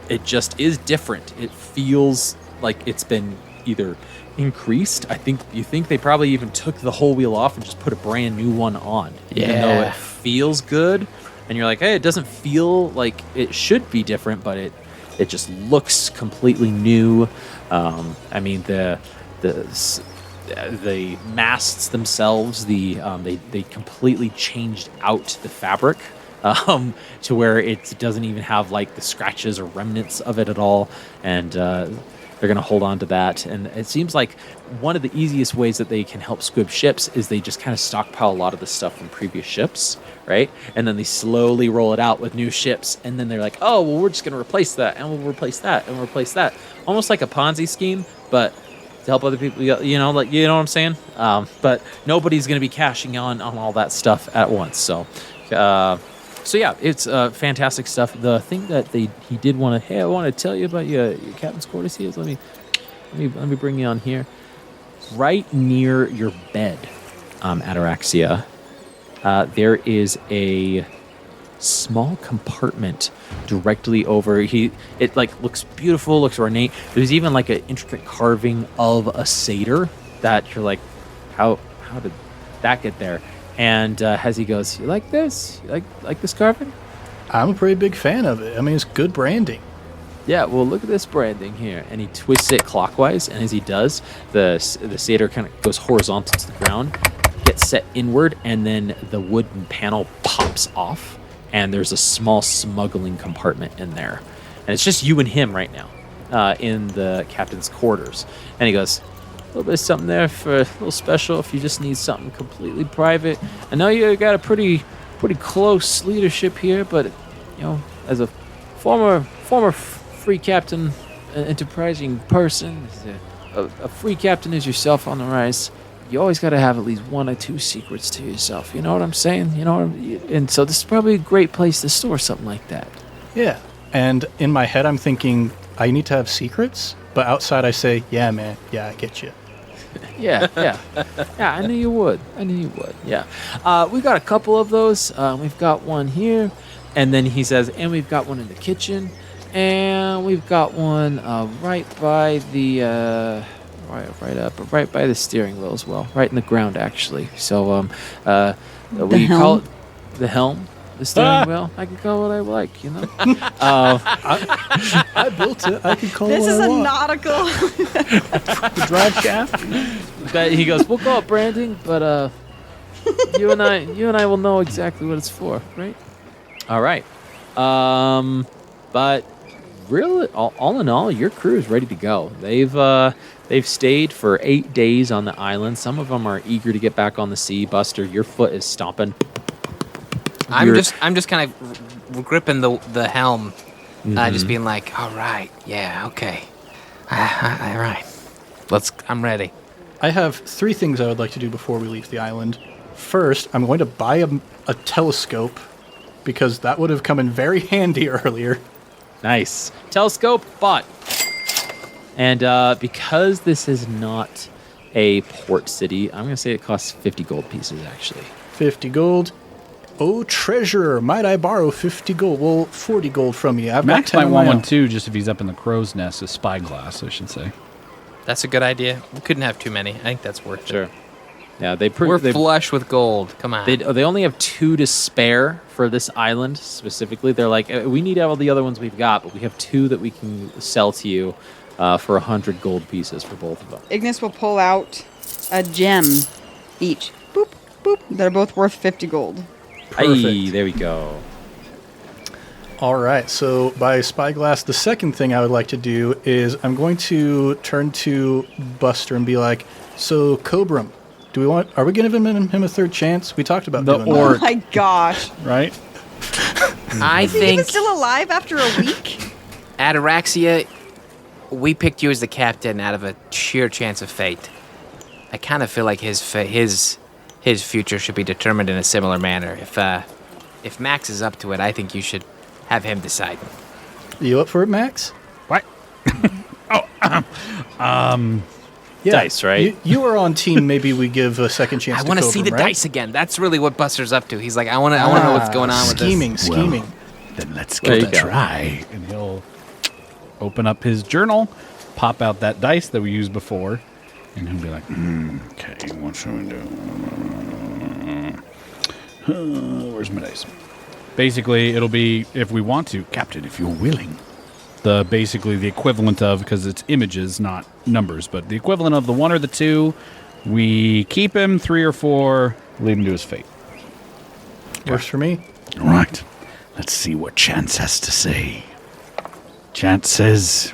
it just is different. It feels like it's been either increased. You think they probably even took the whole wheel off and just put a brand new one on. Even though it feels good, and you're like, hey, it doesn't feel like it should be different, but it just looks completely new. I mean the masts themselves, they completely changed out the fabric to where it doesn't even have like the scratches or remnants of it at all, and they're going to hold on to that. And it seems like one of the easiest ways that they can help squib ships is they just kind of stockpile a lot of the stuff from previous ships, right? And then they slowly roll it out with new ships, and then they're like, oh, well, we're just going to replace that, and we'll replace that, and we'll replace that. Almost like a Ponzi scheme, but to help other people, you know what I'm saying? But nobody's going to be cashing on all that stuff at once. So yeah, it's fantastic stuff. The thing that he did want to, hey, I want to tell you about your captain's quarters here. Let me bring you on here. Right near your bed, Ataraxia, there is a small compartment directly over. It like looks beautiful, looks ornate. There's even like an intricate carving of a satyr that you're like, how did that get there? And as he goes, you like this? You like this carving? I'm a pretty big fan of it. I mean, it's good branding. Yeah, well, look at this branding here. And he twists it clockwise, and as he does, the satyr kind of goes horizontal to the ground, gets set inward, and then the wooden panel pops off, and there's a small smuggling compartment in there. And it's just you and him right now in the captain's quarters. And he goes, a little bit of something there for a little special if you just need something completely private. I know you got a pretty close leadership here, but you know, as a former free captain, an enterprising person, a free captain as yourself on the rise, you always got to have at least one or two secrets to yourself. You know what I'm saying? You know, and so this is probably a great place to store something like that. Yeah, and in my head I'm thinking I need to have secrets, but outside I say, yeah, man, yeah, I get you. Yeah. I knew you would. Yeah. We've got a couple of those. We've got one here, and then he says, and we've got one in the kitchen, and we've got one right by the right by the steering wheel as well, right in the ground actually. So we call it the helm. The steering wheel, I can call it what I like, you know. I built it. I can call it This what is I a want. nautical. The drive shaft. But he goes, we'll call it branding, but you and I will know exactly what it's for, right? All right. But really, all in all, your crew is ready to go. They've stayed for 8 days on the island. Some of them are eager to get back on the sea. Buster, your foot is stomping. I'm just kind of gripping the helm, just being like, all right, yeah, okay, all right, I'm ready. I have 3 things I would like to do before we leave the island. First, I'm going to buy a telescope, because that would have come in very handy earlier. Nice. Telescope, bought. And because this is not a port city, I'm going to say it costs 50 gold pieces, actually. 50 gold. Oh, treasurer, might I borrow 50 gold? Well, 40 gold from you. I've Max got 10 might of want my one own. too, just if he's up in the crow's nest, a spyglass, I should say. That's a good idea. We couldn't have too many. I think that's worth it. Sure. Yeah, We're flush with gold. Come on. They only have 2 to spare for this island specifically. They're like, we need all the other ones we've got, but we have 2 that we can sell to you for 100 gold pieces for both of them. Ignis will pull out a gem each. Boop, boop. They're both worth 50 gold. Perfect. Aye, there we go. All right, so by Spyglass, the second thing I would like to do is I'm going to turn to Buster and be like, so Cobram, are we giving him a third chance? We talked about doing that. Oh my gosh. Right? I Is he think even still alive after a week? Ataraxia, we picked you as the captain out of a sheer chance of fate. I kind of feel like his future should be determined in a similar manner. If Max is up to it, I think you should have him decide. You up for it, Max? What? Yeah, Dice, right? You are on team. Maybe we give a second chance. I want to see the right? dice again. That's really what Buster's up to. He's like, I want to know what's going on with scheming, this. Scheming. Then let's There give it you a go. try. And he'll open up his journal, pop out that dice that we used before, and he'll be like, Okay, what should we do? where's my dice? Basically, it'll be, if we want to, Captain, if you're willing. basically the equivalent of, because it's images, not numbers, but the equivalent of the 1 or the 2, we keep him, 3 or 4, leave him to his fate. Works for me. All right, let's see what Chance has to say. Chance says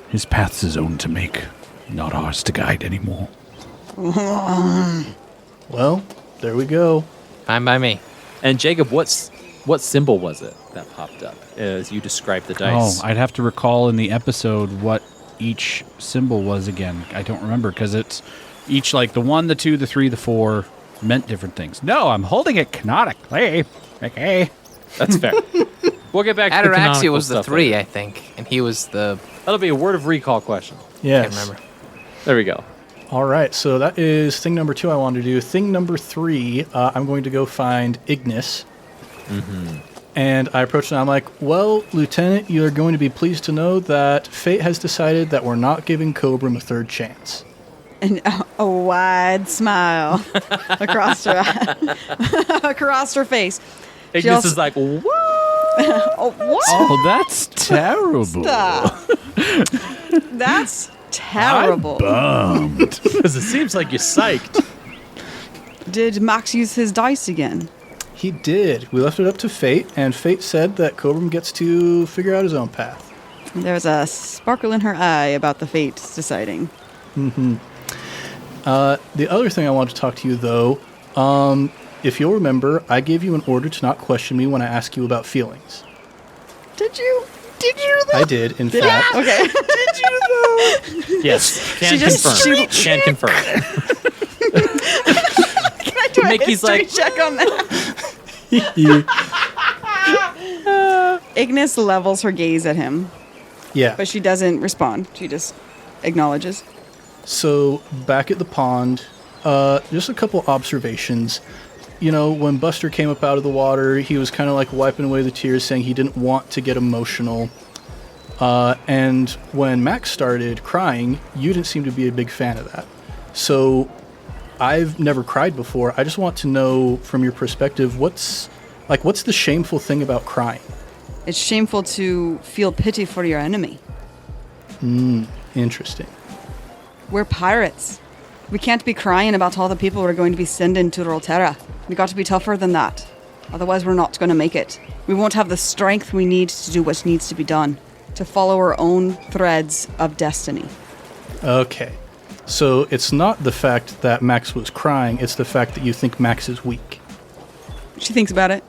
his path's his own to make, not ours to guide anymore. Well, there we go. Fine by me. And Jacob, what symbol was it that popped up as you described the dice? Oh, I'd have to recall in the episode what each symbol was again. I don't remember because it's each, like the 1, the 2, the 3, the 4 meant different things. No, I'm holding it canonically. Okay. That's fair. We'll get back to the Ataraxia canonical was the stuff 3, later. I think, and he was the. That'll be a word of recall question. Yes. Can't remember. There we go. All right, so that is thing number 2 I wanted to do. Thing number 3, I'm going to go find Ignis. And I approach him and I'm like, well, Lieutenant, you are going to be pleased to know that fate has decided that we're not giving Cobram a third chance. And a wide smile across her face. She Ignis also- is like, what? Oh, what? Oh, that's terrible. Stop. That's terrible. Bummed. Because it seems like you're psyched. Did Max use his dice again? He did. We left it up to fate, and fate said that Cobram gets to figure out his own path. There's a sparkle in her eye about the fates deciding. The other thing I want to talk to you, though, if you'll remember, I gave you an order to not question me when I ask you about feelings. Did you? I did, in fact. Okay. Yes, can just- confirm. Can confirm. Can I do a Mickey's history like- check on that? Ignis levels her gaze at him, Yeah. but she doesn't respond. She just acknowledges. So, back at the pond, just a couple observations. You know, when Buster came up out of the water, he was kind of like wiping away the tears, saying he didn't want to get emotional. And when Max started crying, you didn't seem to be a big fan of that. So, I've never cried before. I just want to know, from your perspective, what's the shameful thing about crying? It's shameful to feel pity for your enemy. Interesting. We're pirates. We can't be crying about all the people we're going to be sending to Rolterra. We got to be tougher than that. Otherwise, we're not going to make it. We won't have the strength we need to do what needs to be done, to follow our own threads of destiny. Okay. So it's not the fact that Max was crying, it's the fact that you think Max is weak. She thinks about it.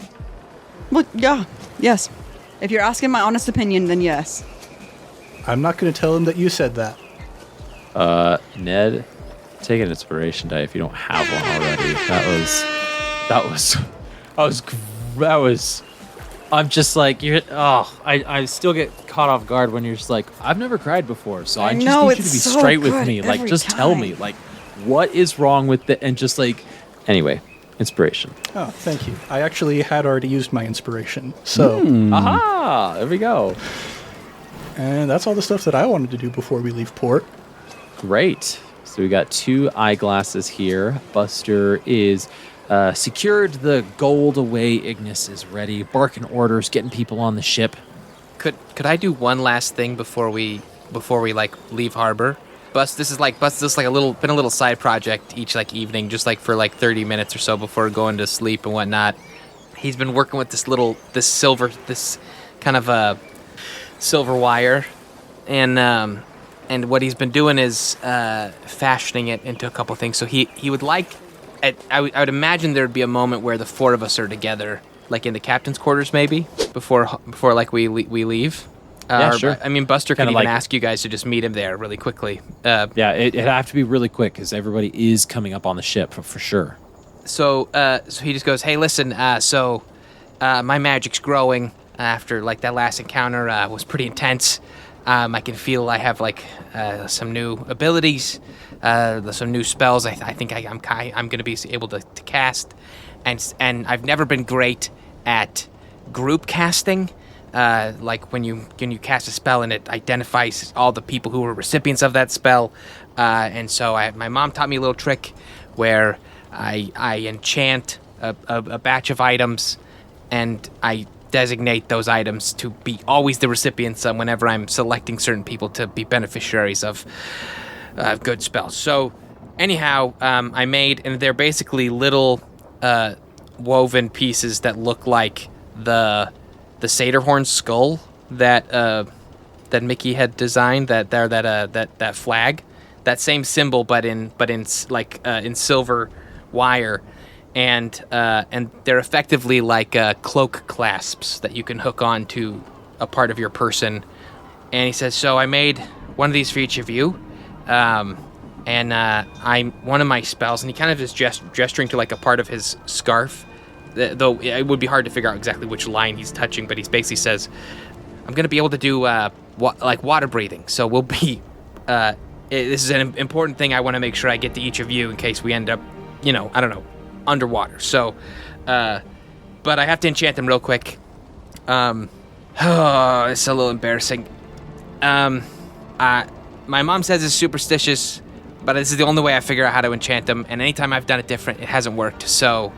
Well, yeah, yes. If you're asking my honest opinion, then yes. I'm not going to tell him that you said that. Ned, take an inspiration die if you don't have one already. I'm just like, I still get caught off guard when you're just like, I've never cried before, so I just know, need you to be it's so straight with good me. Like, every just tell me, time. like, what is wrong with it? And just like, anyway, inspiration. Oh, thank you. I actually had already used my inspiration. So, Aha! There we go. and that's all the stuff that I wanted to do before we leave port. Great. So we got 2 eyeglasses here. Buster is secured the gold away. Ignis is ready, barking orders, getting people on the ship. Could I do one last thing before we like leave harbor? This is like a little side project each like evening, just like for like 30 minutes or so before going to sleep and whatnot. He's been working with this kind of silver wire, and what he's been doing is fashioning it into a couple things. So he would like, I would imagine there'd be a moment where the 4 of us are together, like in the captain's quarters maybe, before like we leave. Yeah, sure. I mean, Buster could Kinda even like- ask you guys to just meet him there really quickly. Yeah, it'd have to be really quick because everybody is coming up on the ship for sure. So he just goes, hey, listen, my magic's growing after like that last encounter was pretty intense. I can feel I have like some new abilities, some new spells. I think I'm going to be able to cast, and I've never been great at group casting. Like when you cast a spell and it identifies all the people who were recipients of that spell, and so my mom taught me a little trick where I enchant a batch of items, and I designate those items to be always the recipients whenever I'm selecting certain people to be beneficiaries of good spells. So anyhow, I made, and they're basically little woven pieces that look like the Satyr skull that Mickey had designed, that flag, that same symbol, but in silver wire, and they're effectively like cloak clasps that you can hook on to a part of your person. And he says, so I made one of these for each of you, and I'm one of my spells, and he kind of is gesturing to like a part of his scarf. Though it would be hard to figure out exactly which line he's touching, but he basically says, I'm going to be able to do like water breathing. So we'll be, this is an important thing I want to make sure I get to each of you in case we end up, I don't know, underwater. So, but I have to enchant them real quick. It's a little embarrassing. My mom says it's superstitious, but this is the only way I figure out how to enchant them. And anytime I've done it different, it hasn't worked. So,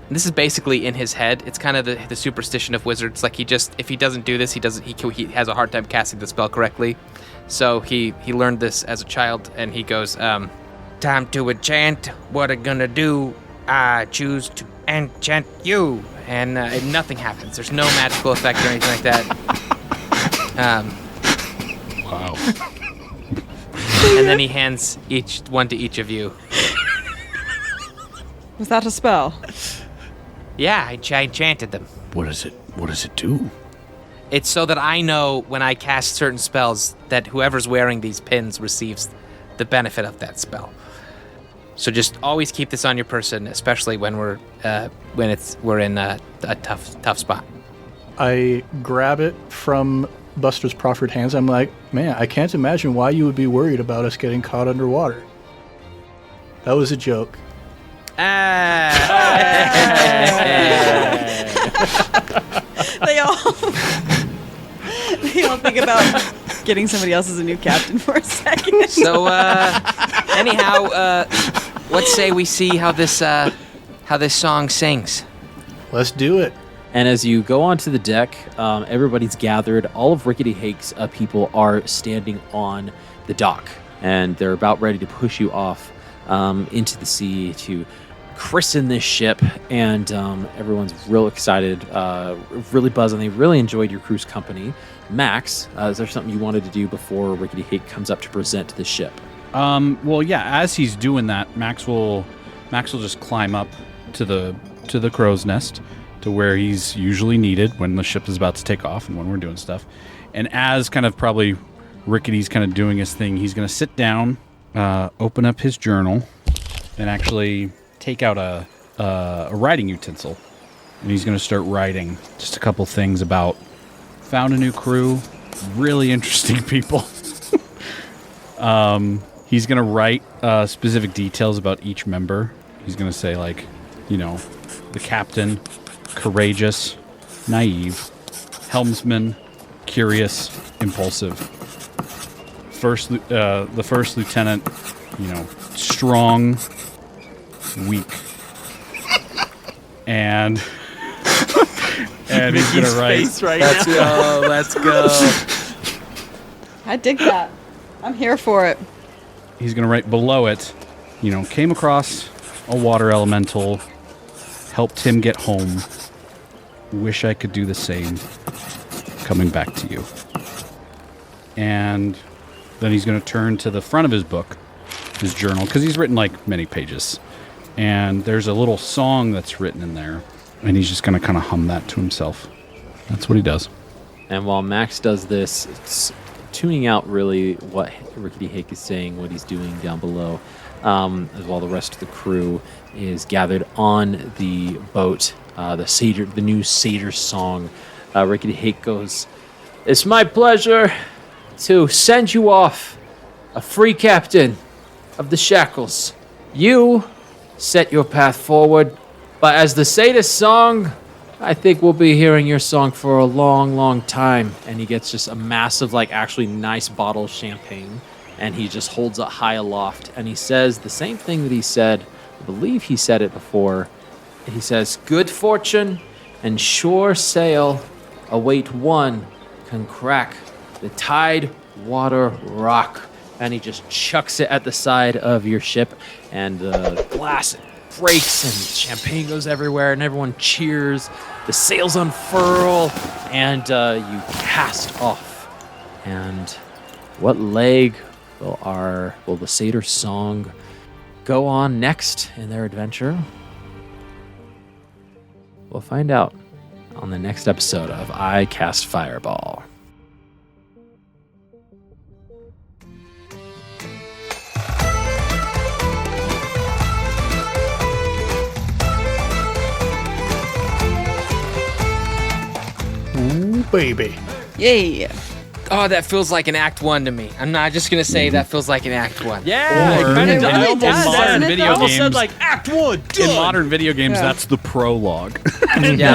this is basically in his head. It's kind of the superstition of wizards. Like if he doesn't do this, he has a hard time casting the spell correctly. So he learned this as a child, and he goes, time to enchant. What I'm gonna do, I choose to enchant you. And nothing happens. There's no magical effect or anything like that. Wow. And then he hands one to each of you. Was that a spell? Yeah, I enchanted them. What does it do? It's so that I know when I cast certain spells that whoever's wearing these pins receives the benefit of that spell. So just always keep this on your person, especially when we're in a tough spot. I grab it from Buster's proffered hands. I'm like, man, I can't imagine why you would be worried about us getting caught underwater. That was a joke. They all think about getting somebody else as a new captain for a second. So anyhow, let's say we see how this song sings. Let's do it. And as you go onto the deck, everybody's gathered. All of Rickety Hake's people are standing on the dock, and they're about ready to push you off into the sea to christen this ship. And everyone's real excited, really buzzing. They really enjoyed your crew's company. Max, is there something you wanted to do before Rickety Hake comes up to present to the ship? Well, yeah. As he's doing that, Max will just climb up to the crow's nest, to where he's usually needed when the ship is about to take off and when we're doing stuff. And as kind of probably Rickety's kind of doing his thing, he's going to sit down, open up his journal, and actually take out a writing utensil. And he's going to start writing just a couple things about found a new crew, really interesting people. He's going to write specific details about each member. He's going to say, like, the captain, courageous, naive, helmsman, curious, impulsive. first lieutenant, strong, weak, and he's gonna write. Let's go. Let's go. I dig that. I'm here for it. He's gonna write below it. Came across a water elemental, helped him get home. Wish I could do the same. Coming back to you. And then he's going to turn to the front of his book, his journal, because he's written many pages. And there's a little song that's written in there, and he's just going to kind of hum that to himself. That's what he does. And while Max does this, it's tuning out really what Rickety Hake is saying, what he's doing down below, as while the rest of the crew is gathered on the boat. The new Satyr song. Rickety Hake goes, "It's my pleasure to send you off a free captain of the Shackles. You set your path forward, but as the Satyr song, I think we'll be hearing your song for a long, long time." And he gets just a massive, actually nice bottle of champagne, and he just holds it high aloft, and he says the same thing that he said, I believe he said it before. He says, "Good fortune and sure sail await one can crack the tide water rock." And he just chucks it at the side of your ship, and the glass breaks and champagne goes everywhere, and everyone cheers. The sails unfurl, and you cast off. And what leg will the Satyr song go on next in their adventure? We'll find out on the next episode of I Cast Fireball. Ooh, baby. Yay. Oh, that feels like an Act 1 to me. I'm not just going to say that feels like an Act 1. Yeah, Or it kind it of really almost does, said- doesn't it, video though? almost said games. Act 1, In modern video games, Yeah. that's the prologue. Yeah,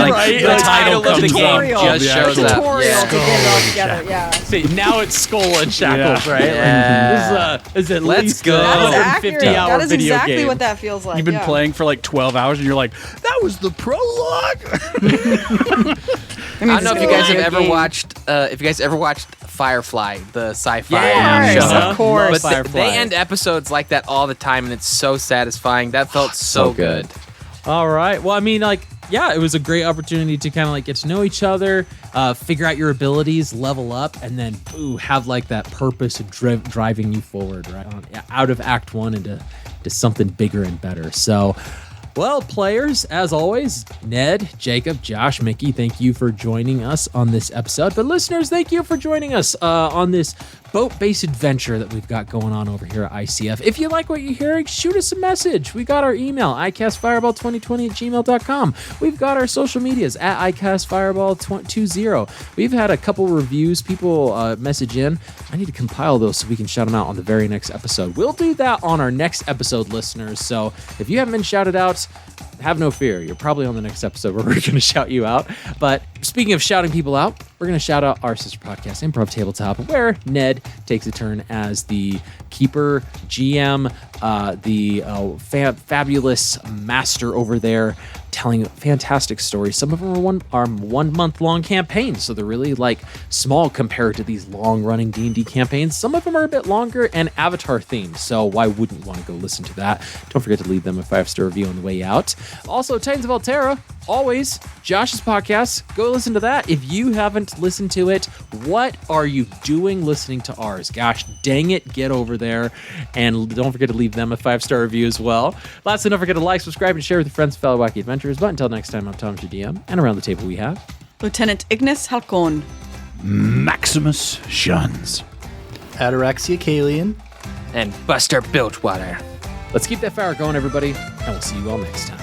Right, the right. title of the comes game up. just shows up. Tutorial to Yeah. get it all together. Yeah. See, now it's Skull and Shackles, Yeah. right? Yeah. This is at Let's least go. a That's 150 accurate. hour That is video exactly game. what that feels like. You've been yeah. playing for 12 hours, and you're like, that was the prologue. I mean, I don't know if you it's guys a have ever game. watched Firefly, the sci-fi Yeah, show. of course. But Firefly. they end episodes like that all the time, and it's so satisfying. That felt so good. All right. Well, I mean, it was a great opportunity to kind of get to know each other, figure out your abilities, level up, and then have that purpose of driving you forward, right? Out of Act 1 into something bigger and better. So, well, players, as always, Ned, Jacob, Josh, Mickey, thank you for joining us on this episode. But listeners, thank you for joining us on this boat-based adventure that we've got going on over here at ICF. If you like what you're hearing, shoot us a message. We got our email, icastfireball2020@gmail.com. We've got our social medias at icastfireball20. We've had a couple reviews, people message in. I need to compile those so we can shout them out on the very next episode. We'll do that on our next episode, listeners. So if you haven't been shouted out, have no fear. You're probably on the next episode where we're going to shout you out. But speaking of shouting people out, we're going to shout out our sister podcast, Improv Tabletop, where Ned takes a turn as the keeper, GM, the fabulous master over there, telling fantastic stories. Some of them are 1 month long campaigns, so they're really small compared to these long running D&D campaigns. Some of them are a bit longer and Avatar themed, so why wouldn't you want to go listen to that? Don't forget to leave them a 5-star review on the way out. Also, Titans of Altera, always Josh's podcast. Go listen to that. If you haven't listened to it, what are you doing listening to ours? Gosh dang it, get over there. And don't forget to leave them a 5-star review as well. Lastly, don't forget to like, subscribe, and share with your friends, fellow wacky adventurers. But until next time, I'm Tom, your DM, and around the table we have Lieutenant Ignis Halcon. Maximus Shuns. Ataraxia Kalian. And Buster Bilgewater. Let's keep that fire going, everybody, and we'll see you all next time.